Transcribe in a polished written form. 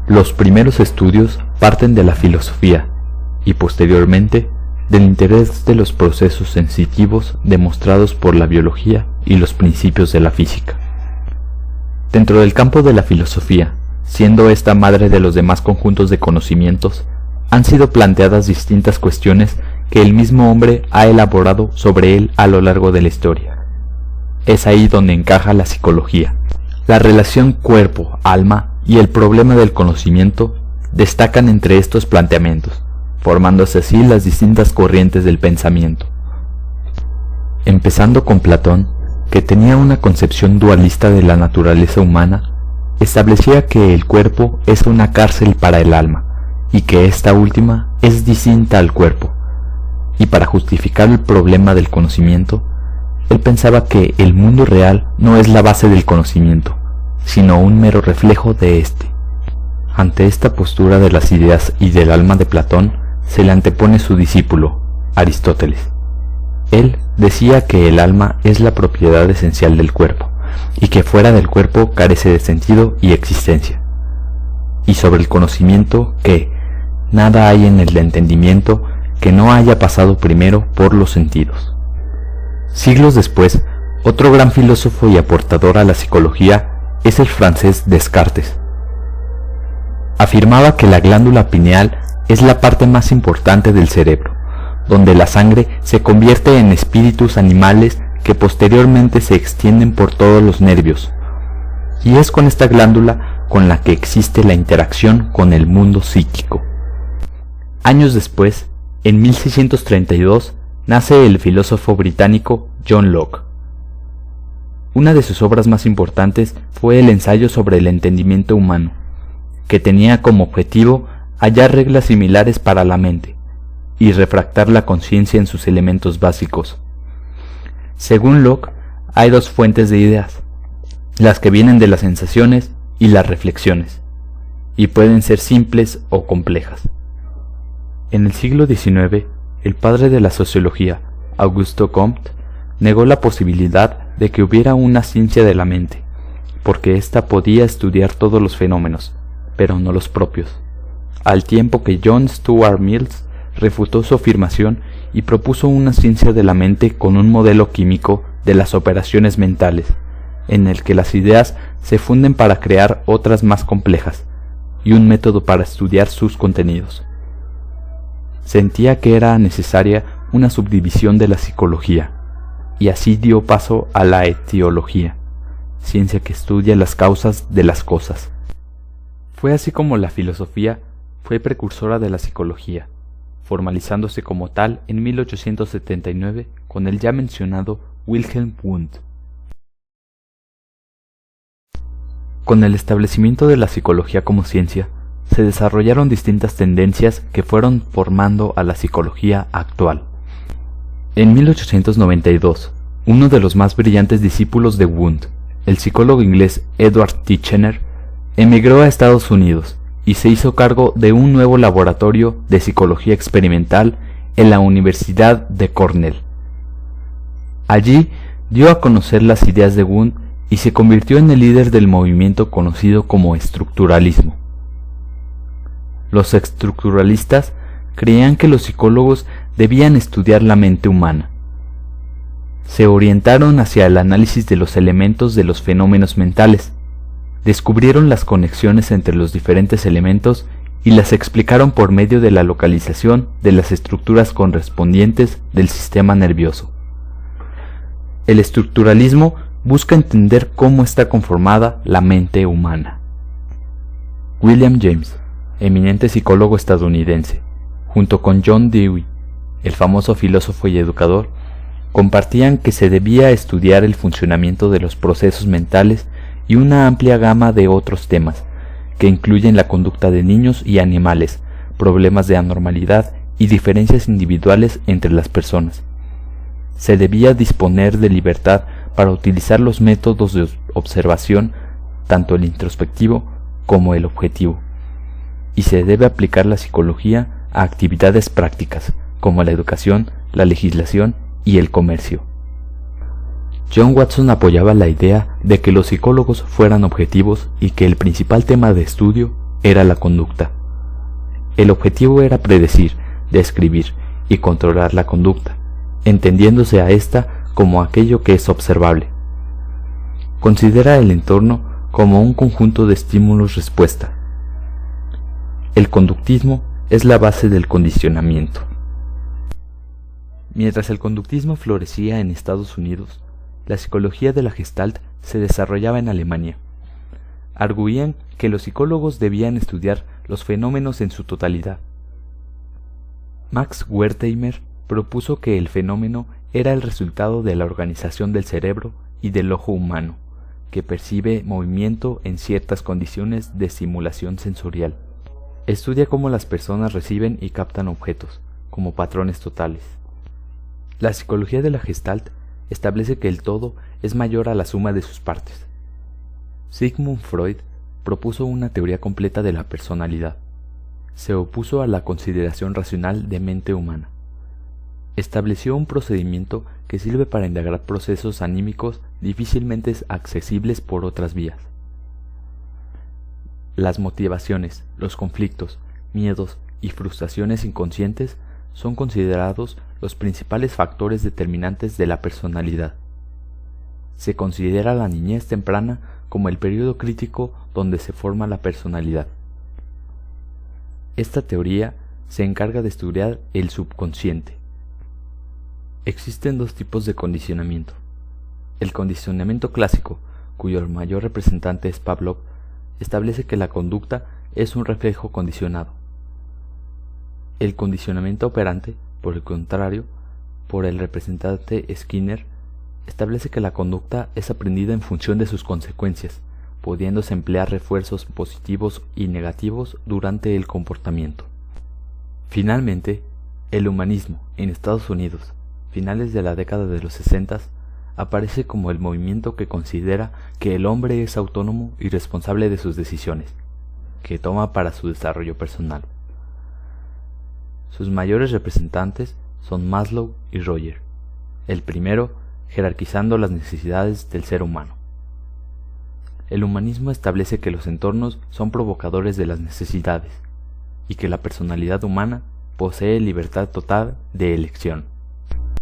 Los primeros estudios parten de la filosofía y posteriormente del interés de los procesos sensitivos demostrados por la biología y los principios de la física. Dentro del campo de la filosofía, siendo esta madre de los demás conjuntos de conocimientos, han sido planteadas distintas cuestiones que el mismo hombre ha elaborado sobre él a lo largo de la historia. Es ahí donde encaja la psicología. La relación cuerpo-alma y el problema del conocimiento destacan entre estos planteamientos, formándose así las distintas corrientes del pensamiento. Empezando con Platón, que tenía una concepción dualista de la naturaleza humana, establecía que el cuerpo es una cárcel para el alma, y que esta última es distinta al cuerpo. Y para justificar el problema del conocimiento, él pensaba que el mundo real no es la base del conocimiento, sino un mero reflejo de éste. Ante esta postura de las ideas y del alma de Platón, se le antepone su discípulo, Aristóteles. Él decía que el alma es la propiedad esencial del cuerpo, y que fuera del cuerpo carece de sentido y existencia. Y sobre el conocimiento que nada hay en el entendimiento que no haya pasado primero por los sentidos. Siglos después, otro gran filósofo y aportador a la psicología es el francés Descartes. Afirmaba que la glándula pineal es la parte más importante del cerebro, donde la sangre se convierte en espíritus animales que posteriormente se extienden por todos los nervios, y es con esta glándula con la que existe la interacción con el mundo psíquico. Años después, en 1632, nace el filósofo británico John Locke. Una de sus obras más importantes fue el ensayo sobre el entendimiento humano, que tenía como objetivo hallar reglas similares para la mente y refractar la conciencia en sus elementos básicos. Según Locke, hay dos fuentes de ideas, las que vienen de las sensaciones y las reflexiones, y pueden ser simples o complejas. En el siglo XIX, el padre de la sociología, Auguste Comte, negó la posibilidad de que hubiera una ciencia de la mente, porque ésta podía estudiar todos los fenómenos, pero no los propios, al tiempo que John Stuart Mills refutó su afirmación y propuso una ciencia de la mente con un modelo químico de las operaciones mentales, en el que las ideas se funden para crear otras más complejas, y un método para estudiar sus contenidos. Sentía que era necesaria una subdivisión de la psicología, y así dio paso a la etiología, ciencia que estudia las causas de las cosas. Fue así como la filosofía fue precursora de la psicología, formalizándose como tal en 1879 con el ya mencionado Wilhelm Wundt. Con el establecimiento de la psicología como ciencia, se desarrollaron distintas tendencias que fueron formando a la psicología actual. En 1892, uno de los más brillantes discípulos de Wundt, el psicólogo inglés Edward Titchener, emigró a Estados Unidos y se hizo cargo de un nuevo laboratorio de psicología experimental en la Universidad de Cornell. Allí dio a conocer las ideas de Wundt y se convirtió en el líder del movimiento conocido como estructuralismo. Los estructuralistas creían que los psicólogos debían estudiar la mente humana. Se orientaron hacia el análisis de los elementos de los fenómenos mentales, descubrieron las conexiones entre los diferentes elementos y las explicaron por medio de la localización de las estructuras correspondientes del sistema nervioso. El estructuralismo busca entender cómo está conformada la mente humana. William James, eminente psicólogo estadounidense, junto con John Dewey, el famoso filósofo y educador, compartían que se debía estudiar el funcionamiento de los procesos mentales y una amplia gama de otros temas, que incluyen la conducta de niños y animales, problemas de anormalidad y diferencias individuales entre las personas. Se debía disponer de libertad para utilizar los métodos de observación, tanto el introspectivo como el objetivo, y se debe aplicar la psicología a actividades prácticas, como la educación, la legislación y el comercio. John Watson apoyaba la idea de que los psicólogos fueran objetivos y que el principal tema de estudio era la conducta. El objetivo era predecir, describir y controlar la conducta, entendiéndose a ésta como aquello que es observable. Considera el entorno como un conjunto de estímulos-respuesta. El conductismo es la base del condicionamiento. Mientras el conductismo florecía en Estados Unidos, la psicología de la Gestalt se desarrollaba en Alemania. Arguían que los psicólogos debían estudiar los fenómenos en su totalidad. Max Wertheimer propuso que el fenómeno era el resultado de la organización del cerebro y del ojo humano, que percibe movimiento en ciertas condiciones de estimulación sensorial. Estudia cómo las personas reciben y captan objetos, como patrones totales. La psicología de la Gestalt establece que el todo es mayor a la suma de sus partes. Sigmund Freud propuso una teoría completa de la personalidad. Se opuso a la consideración racional de mente humana. Estableció un procedimiento que sirve para indagar procesos anímicos difícilmente accesibles por otras vías. Las motivaciones, los conflictos, miedos y frustraciones inconscientes son considerados los principales factores determinantes de la personalidad. Se considera la niñez temprana como el periodo crítico donde se forma la personalidad. Esta teoría se encarga de estudiar el subconsciente. Existen dos tipos de condicionamiento. El condicionamiento clásico, cuyo mayor representante es Pavlov, establece que la conducta es un reflejo condicionado. El condicionamiento operante, por el contrario, por el representante Skinner, establece que la conducta es aprendida en función de sus consecuencias, pudiéndose emplear refuerzos positivos y negativos durante el comportamiento. Finalmente, el humanismo en Estados Unidos, finales de la década de los 60, aparece como el movimiento que considera que el hombre es autónomo y responsable de sus decisiones, que toma para su desarrollo personal. Sus mayores representantes son Maslow y Roger, el primero jerarquizando las necesidades del ser humano. El humanismo establece que los entornos son provocadores de las necesidades y que la personalidad humana posee libertad total de elección.